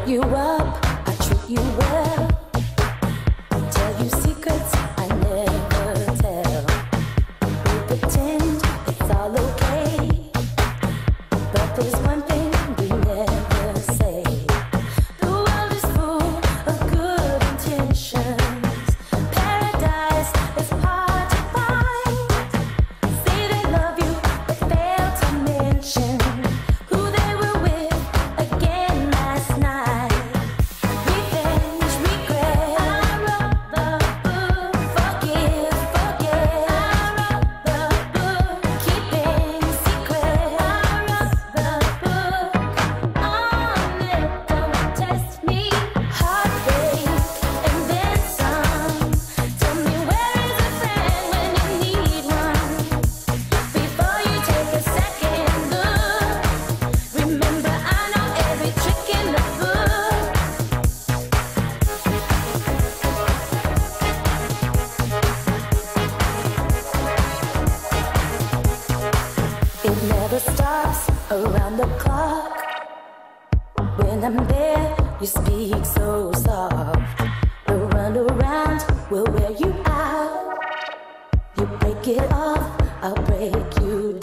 you up, I treat you well. Tell you secrets I never tell. We pretend it's all okay, but there's one thing we never say. The world is full of good intentions. Paradise is hard to find. Say they love you, but fail to mention who they were with again last night. Revenge, regret. I wrote the book. Forgive, forget. I wrote the book. Keeping secret. I wrote the book. On it, don't test me. Heartbreak and then some. Tell me, where is a friend when you need one? Before you take a second look, remember I know every trick in the book. It never stops around the clock. When I'm there, you speak so soft. The run around will wear you out. You break it off, I'll break you